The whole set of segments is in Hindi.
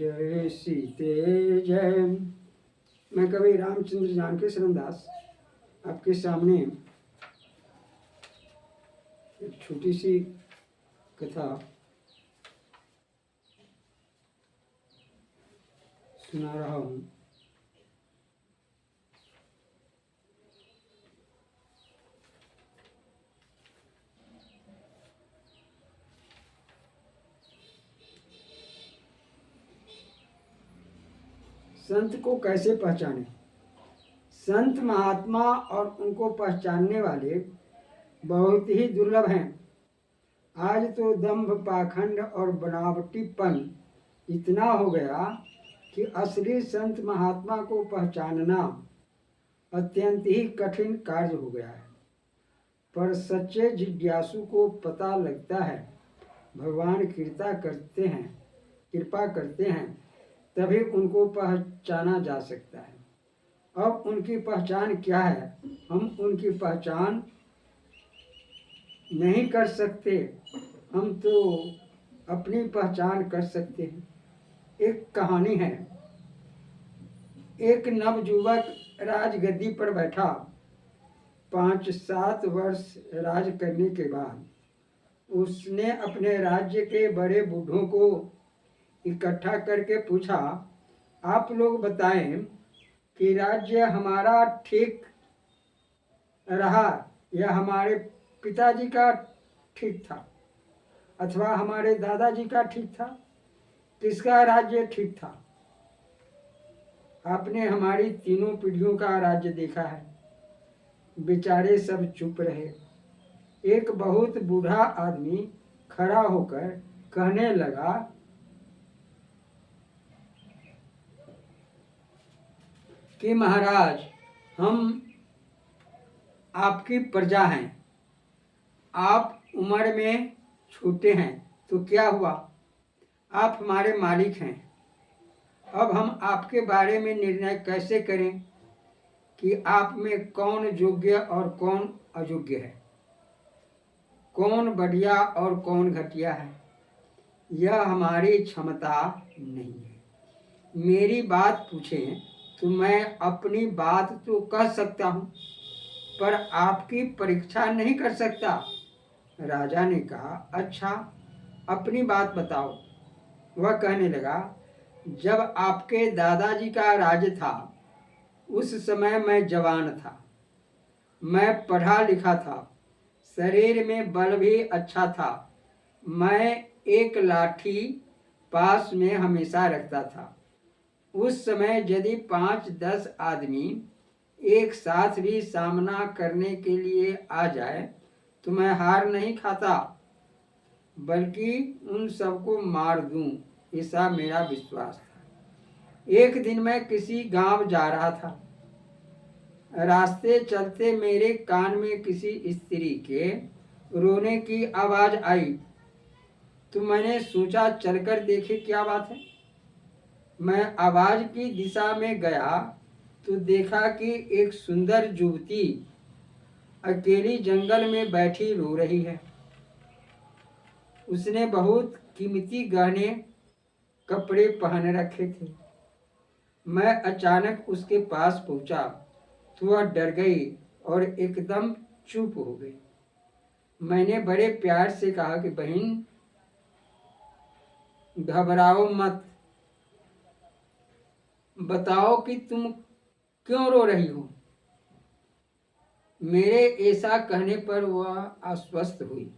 जय सीते जय। मैं कवि रामचंद्र जानकी शरणदास आपके सामने एक छोटी सी कथा सुना रहा हूँ। संत को कैसे पहचाने। संत महात्मा और उनको पहचानने वाले बहुत ही दुर्लभ हैं। आज तो दंभ पाखंड और बनावटीपन इतना हो गया कि असली संत महात्मा को पहचानना अत्यंत ही कठिन कार्य हो गया है। पर सच्चे जिज्ञासु को पता लगता है, भगवान कृपा करते हैं तभी उनको पहचाना जा सकता है। अब उनकी पहचान क्या है, हम उनकी पहचान नहीं कर सकते, हम तो अपनी पहचान कर सकते हैं। एक कहानी है। एक नवयुवक राजगद्दी पर बैठा। 5-7 वर्ष राज करने के बाद उसने अपने राज्य के बड़े बूढ़ों को इकट्ठा करके पूछा, आप लोग बताएं कि राज्य हमारा ठीक रहा या हमारे पिताजी का ठीक था अथवा हमारे दादाजी का ठीक था, किसका राज्य ठीक था। आपने हमारी तीनों पीढ़ियों का राज्य देखा है। बेचारे सब चुप रहे। एक बहुत बूढ़ा आदमी खड़ा होकर कहने लगा, कि महाराज, हम आपकी प्रजा हैं। आप उम्र में छोटे हैं तो क्या हुआ, आप हमारे मालिक हैं। अब हम आपके बारे में निर्णय कैसे करें कि आप में कौन योग्य और कौन अयोग्य है, कौन बढ़िया और कौन घटिया है। यह हमारी क्षमता नहीं है। मेरी बात पूछें तो मैं अपनी बात तो कह सकता हूँ, पर आपकी परीक्षा नहीं कर सकता। राजा ने कहा, अच्छा, अपनी बात बताओ। वह कहने लगा, जब आपके दादाजी का राज था उस समय मैं जवान था, मैं पढ़ा लिखा था, शरीर में बल भी अच्छा था। मैं एक लाठी पास में हमेशा रखता था। उस समय यदि 5-10 आदमी एक साथ भी सामना करने के लिए आ जाए तो मैं हार नहीं खाता, बल्कि उन सबको मार दूं, ऐसा मेरा विश्वास था। एक दिन मैं किसी गांव जा रहा था। रास्ते चलते मेरे कान में किसी स्त्री के रोने की आवाज आई तो मैंने सोचा चलकर देखे क्या बात है। मैं आवाज की दिशा में गया तो देखा कि एक सुंदर युवती अकेली जंगल में बैठी रो रही है। उसने बहुत कीमती गहने कपड़े पहन रखे थे। मैं अचानक उसके पास पहुंचा तो वह डर गई और एकदम चुप हो गई। मैंने बड़े प्यार से कहा कि बहन, घबराओ मत, बताओ कि तुम क्यों रो रही हो। मेरे ऐसा कहने पर वह आश्वस्त हुई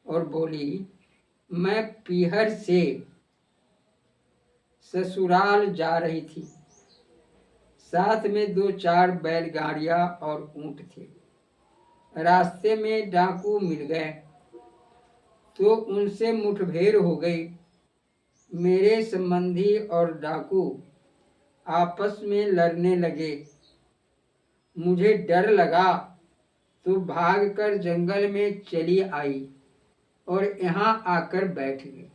और बोली, मैं पीहर से ससुराल जा रही थी। साथ में 2-4 बैलगाड़ियां और ऊंट थे। रास्ते में डाकू मिल गए तो उनसे मुठभेड़ हो गई। मेरे संबंधी और डाकू आपस में लड़ने लगे। मुझे डर लगा तो भागकर जंगल में चली आई और यहाँ आकर बैठ गई।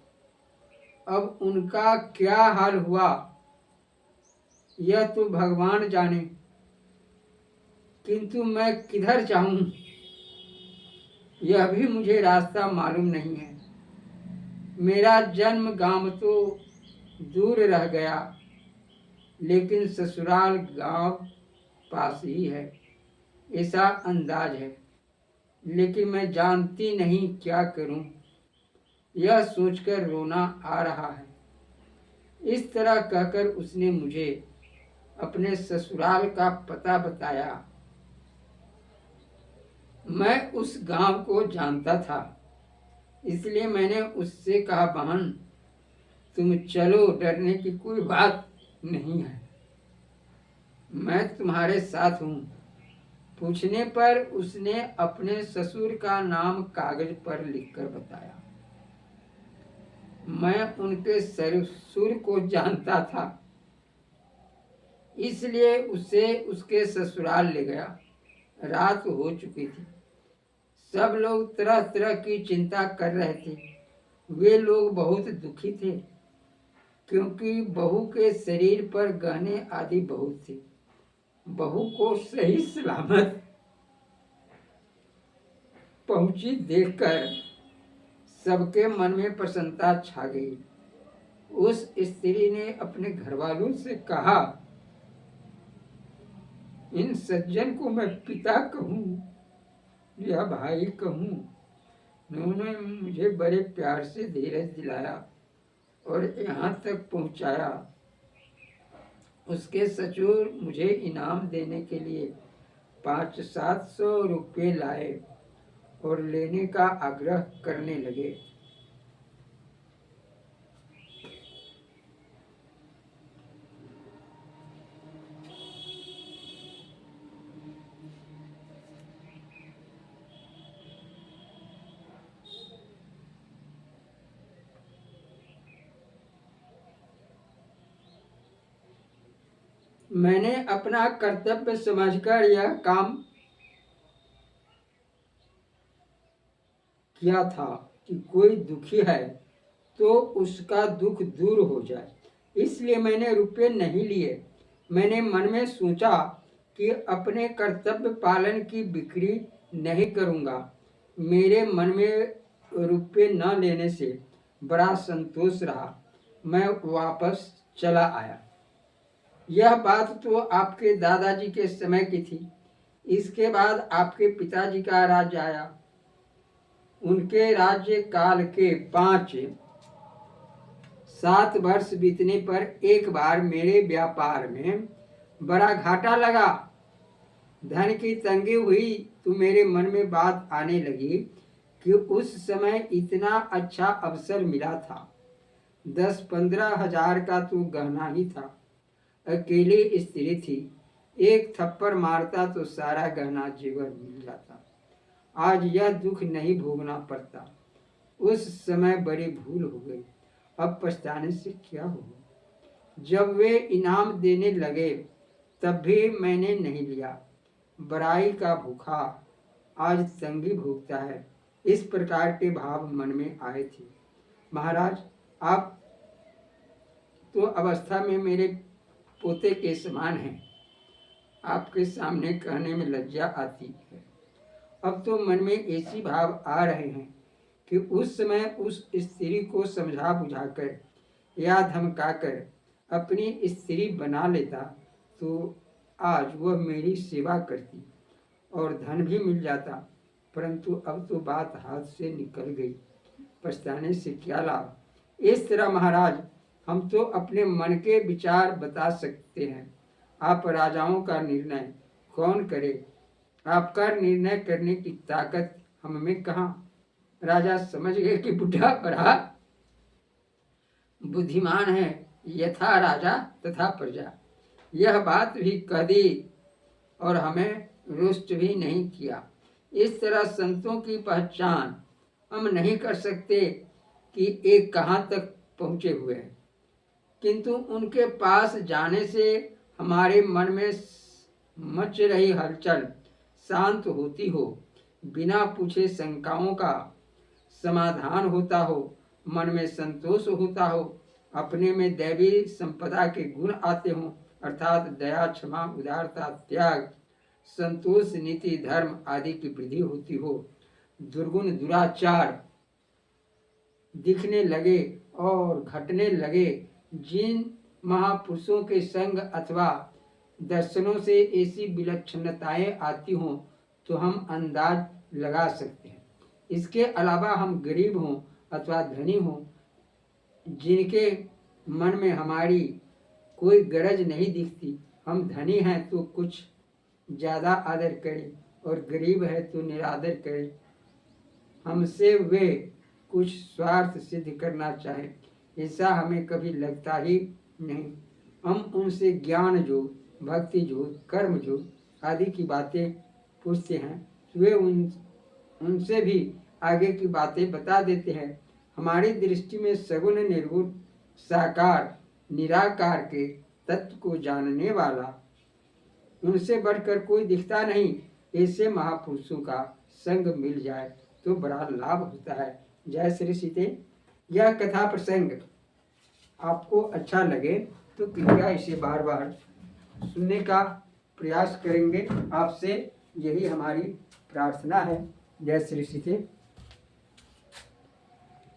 अब उनका क्या हाल हुआ यह तो भगवान जाने, किंतु मैं किधर जाऊं यह भी मुझे रास्ता मालूम नहीं है। मेरा जन्म गांव तो दूर रह गया, लेकिन ससुराल गांव पास ही है, ऐसा अंदाज है। लेकिन मैं जानती नहीं क्या करूं, यह सोचकर रोना आ रहा है। इस तरह कहकर उसने मुझे अपने ससुराल का पता बताया। मैं उस गांव को जानता था, इसलिए मैंने उससे कहा, बहन तुम चलो, डरने की कोई बात नहीं है, मैं तुम्हारे साथ हूँ। पूछने पर उसने अपने ससुर का नाम कागज पर लिखकर बताया। मैं उनके ससुर को जानता था, इसलिए उसे उसके ससुराल ले गया। रात हो चुकी थी, सब लोग तरह तरह की चिंता कर रहे थे। वे लोग बहुत दुखी थे, क्योंकि बहू के शरीर पर गहने आदि बहुत थे। बहू को सही सलामत पहुंची देखकर सबके मन में प्रसन्नता छा गई। उस स्त्री ने अपने घरवालों से कहा, इन सज्जन को मैं पिता कहूँ या भाई कहूँ? उन्होंने मुझे बड़े प्यार से धीरज दिलाया और यहाँ तक पहुँचाया। उसके ससुर मुझे इनाम देने के लिए 500-700 रुपये लाए और लेने का आग्रह करने लगे। मैंने अपना कर्तव्य समझकर यह काम किया था कि कोई दुखी है तो उसका दुख दूर हो जाए, इसलिए मैंने रुपये नहीं लिए। मैंने मन में सोचा कि अपने कर्तव्य पालन की बिक्री नहीं करूँगा। मेरे मन में रुपये न लेने से बड़ा संतोष रहा। मैं वापस चला आया। यह बात तो आपके दादाजी के समय की थी। इसके बाद आपके पिताजी का राज्य आया। उनके राज्य काल के 5-7 वर्ष बीतने पर एक बार मेरे व्यापार में बड़ा घाटा लगा। धन की तंगी हुई तो मेरे मन में बात आने लगी कि उस समय इतना अच्छा अवसर मिला था। 10-15 हजार का तो गहना ही था। अकेली स्त्री थी, एक थप्पड़ मारता तो सारा गहना जेवर मिल जाता। आज यह दुख नहीं भोगना पड़ता। उस समय बड़ी भूल हो गई, अब पछताने से क्या होगा। जब वे इनाम देने लगे तब भी मैंने नहीं लिया। बड़ाई का भूखा आज तंगी भोगता है, इस प्रकार के भाव मन में आए थे। महाराज, आप तो अवस्था में मेरे पोते के समान हैं। आपके सामने कहने में लज्जा आती है। अब तो मन में ऐसी भाव आ रहे हैं कि उस समय उस स्त्री को समझा बुझाकर या धमकाकर अपनी स्त्री बना लेता तो आज वह मेरी सेवा करती और धन भी मिल जाता। परंतु अब तो बात हाथ से निकल गई, पछताने से क्या लाभ। इस तरह महाराज, हम तो अपने मन के विचार बता सकते हैं, आप राजाओं का निर्णय कौन करे। आपका निर्णय करने की ताकत हम में कहाँ। राजा समझ गए कि बुढ़ा बड़ा बुद्धिमान है, यथा राजा तथा प्रजा। यह बात भी कह दी और हमें रुष्ट भी नहीं किया। इस तरह संतों की पहचान हम नहीं कर सकते कि एक कहाँ तक पहुँचे हुए हैं, किंतु उनके पास जाने से हमारे मन में मच रही हलचल शांत होती हो, बिना पूछे शंकाओं का समाधान होता हो, मन में संतोष होता हो, अपने में दैवी संपदा के गुण आते हों, अर्थात दया, क्षमा, उदारता, त्याग, संतोष, नीति, धर्म आदि की वृद्धि होती हो, दुर्गुण दुराचार दिखने लगे और घटने लगे, जिन महापुरुषों के संग अथवा दर्शनों से ऐसी विलक्षणताएं आती हों तो हम अंदाज लगा सकते हैं। इसके अलावा हम गरीब हों अथवा धनी हों, जिनके मन में हमारी कोई गरज नहीं दिखती, हम धनी हैं तो कुछ ज़्यादा आदर करें और गरीब है तो निरादर करें, हमसे वे कुछ स्वार्थ सिद्ध करना चाहें, ऐसा हमें कभी लगता ही नहीं। हम उनसे ज्ञान जो, भक्ति जो, कर्म जो आदि की बातें पूछते हैं, वे उनसे भी आगे की बातें बता देते हैं। हमारी दृष्टि में सगुण, निर्गुण, साकार, निराकार के तत्व को जानने वाला उनसे बढ़कर कोई दिखता नहीं। ऐसे महापुरुषों का संग मिल जाए तो बड़ा लाभ होता है। जय श्री सीते। यह कथा प्रसंग आपको अच्छा लगे तो कृपया इसे बार बार सुनने का प्रयास करेंगे। आपसे यही हमारी प्रार्थना है। जय श्री सीते।